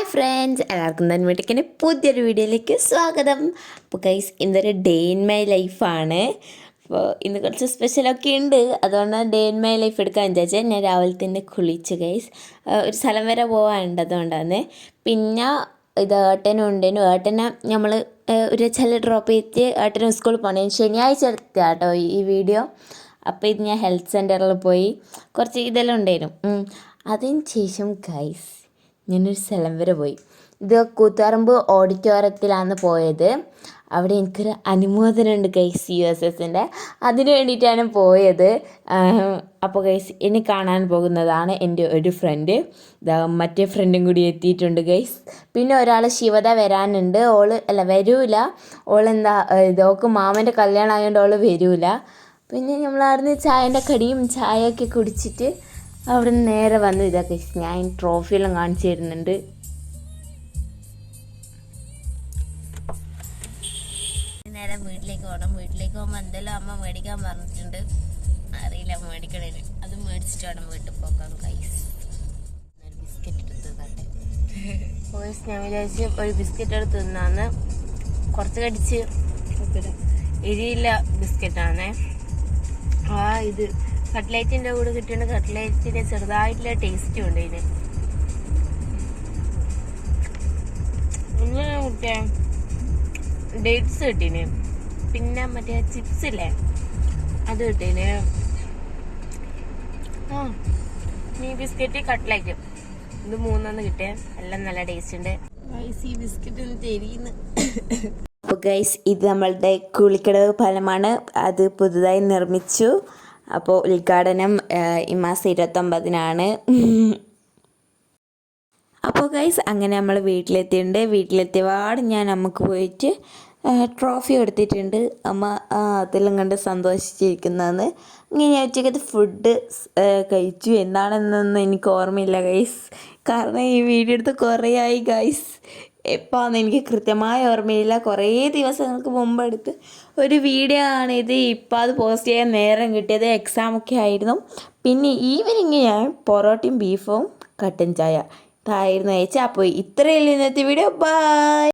Hi friends, എല്ലാവർക്കും തന്നെ വീട്ടിലേക്ക് പുതിയൊരു വീഡിയോയിലേക്ക് സ്വാഗതം. അപ്പോൾ ഗൈസ്, ഇന്നൊരു ഡേ ഇൻ മൈ ലൈഫാണ്. അപ്പോൾ ഇന്ന് കുറച്ച് സ്പെഷ്യലൊക്കെ ഉണ്ട്. അതുകൊണ്ടാണ് ഡേ ഇൻ മൈ ലൈഫ് എടുക്കാൻ വിചാരിച്ചത്. ഞാൻ രാവിലെ തന്നെ കുളിച്ച് ഗൈസ്, ഒരു സ്ഥലം വരെ പോകാനുണ്ട്. അതുകൊണ്ടാണ്. പിന്നെ ഇത് ഏട്ടനെ നമ്മൾ ഒരു ചില ഡ്രോപ്പ് ചെയ്തിട്ട് ഏട്ടനും സ്കൂളിൽ പോകണേ. ശനിയാഴ്ച എടുത്താൽ കേട്ടോ ഈ വീഡിയോ. അപ്പോൾ ഇത് ഞാൻ ഹെൽത്ത് സെൻറ്ററിൽ പോയി കുറച്ച് ഇതെല്ലാം ഉണ്ടായിരുന്നു. അതിന് ശേഷം ഗൈസ് ഞാനൊരു സ്ഥലം വരെ പോയി. ഇത് കൂത്തുപറമ്പ് ഓഡിറ്റോറിയത്തിലാണ് പോയത്. അവിടെ എനിക്കൊരു അനുമോദനം ഉണ്ട് ഗൈസ്, USSൻ്റെ. അതിന് വേണ്ടിയിട്ടാണ് പോയത്. അപ്പോൾ ഗൈസ്, എന്നെ കാണാൻ പോകുന്നതാണ് എൻ്റെ ഒരു ഫ്രണ്ട്. മറ്റേ ഫ്രണ്ടും കൂടി എത്തിയിട്ടുണ്ട് ഗൈസ്. പിന്നെ ഒരാൾ ശിവത വരാനുണ്ട്. വരൂല. ഓളെന്താ ഇതൊക്കെ മാമൻ്റെ കല്യാണം ആയതുകൊണ്ട് ഓൾ വരൂല. പിന്നെ നമ്മളവിടുന്ന് ചായൻ്റെ കടിയും ചായയൊക്കെ കുടിച്ചിട്ട് അവിടെ നിന്ന് നേരെ വന്നു. ഇതൊക്കെ ഞാൻ ട്രോഫിയെല്ലാം കാണിച്ചു തരുന്നുണ്ട്. നേരെ വീട്ടിലേക്ക് പോകണം. വീട്ടിലേക്ക് പോകുമ്പോൾ എന്തെല്ലാം അമ്മ മേടിക്കാൻ പറഞ്ഞിട്ടുണ്ട്, അറിയില്ല. മേടിക്കണേന് അത് മേടിച്ചിട്ട് വേണം വീട്ടിൽ പോകാൻ ഗൈസ്. ഒരു ബിസ്ക്കറ്റ് എടുത്ത് തട്ടെ ഗൈസ്. ഞാൻ വിചാരിച്ച് ഒരു ബിസ്ക്കറ്റ് എടുത്ത് തിന്നാന്ന്. കുറച്ച് കടിച്ച് എരിയില്ല ബിസ്ക്കറ്റാണേ. ഇത് കട്ട്ലേറ്റിൻ്റെ കൂടെ കിട്ടിയ കട്ട്ലേറ്റിൻ്റെ ചെറുതായിട്ടുള്ള ടേസ്റ്റും ഉണ്ട് ഇതിന്. ഇങ്ങനെ കിട്ടിയ ഡേറ്റ്സ് കിട്ടീന്. പിന്നെ മറ്റേ ചിപ്സ് ഇല്ലേ, അത് കിട്ടീന്. ഈ ബിസ്ക്കറ്റ് കട്ട്ലേറ്റ് ഇത് മൂന്നെണ്ണം കിട്ടിയ എല്ലാം നല്ല ടേസ്റ്റ് ഉണ്ട്. ഈ ബിസ്ക്കറ്റ് ഒന്ന് തെരിയുന്നു. അപ്പോൾ ഗൈസ്, ഇത് നമ്മളുടെ കുളിക്കടവ് പാലമാണ്. അത് പുതുതായി നിർമ്മിച്ചു. അപ്പോൾ ഉദ്ഘാടനം ഈ മാസം 29-നാണ്. അപ്പോൾ ഗൈസ്, അങ്ങനെ നമ്മൾ വീട്ടിലെത്തിയിട്ടുണ്ട്. വീട്ടിലെത്തിയപാട് ഞാൻ അമ്മക്ക് പോയിട്ട് ട്രോഫി കൊടുത്തിട്ടുണ്ട്. അമ്മ അതെല്ലാം കണ്ട് സന്തോഷിച്ചിരിക്കുന്നതാണ്. ഇങ്ങനെ ഞാൻ ഉച്ചക്കത്തെ ഫുഡ് കഴിച്ചു. എന്താണെന്നൊന്നും എനിക്ക് ഓർമ്മയില്ല ഗൈസ്, കാരണം ഈ വീഡിയോ എടുത്ത് കുറേ ആയി ഗൈസ്. എപ്പോഴാണെന്ന് എനിക്ക് കൃത്യമായ ഓർമ്മയില്ല. കുറേ ദിവസങ്ങൾക്ക് മുമ്പ് എടുത്ത് ഒരു വീഡിയോ ആണിത്. ഇപ്പം അത് പോസ്റ്റ് ചെയ്യാൻ നേരം കിട്ടിയത് എക്സാമൊക്കെ ആയിരുന്നു. പിന്നെ ഈവനിങ് ഞാൻ പൊറോട്ടയും ബീഫും കട്ടൻ ചായ ഇതായിരുന്നു കഴിച്ചാൽ. അപ്പോൾ ഇത്രയല്ലേ ഇന്നത്തെ വീഡിയോ. ബൈ.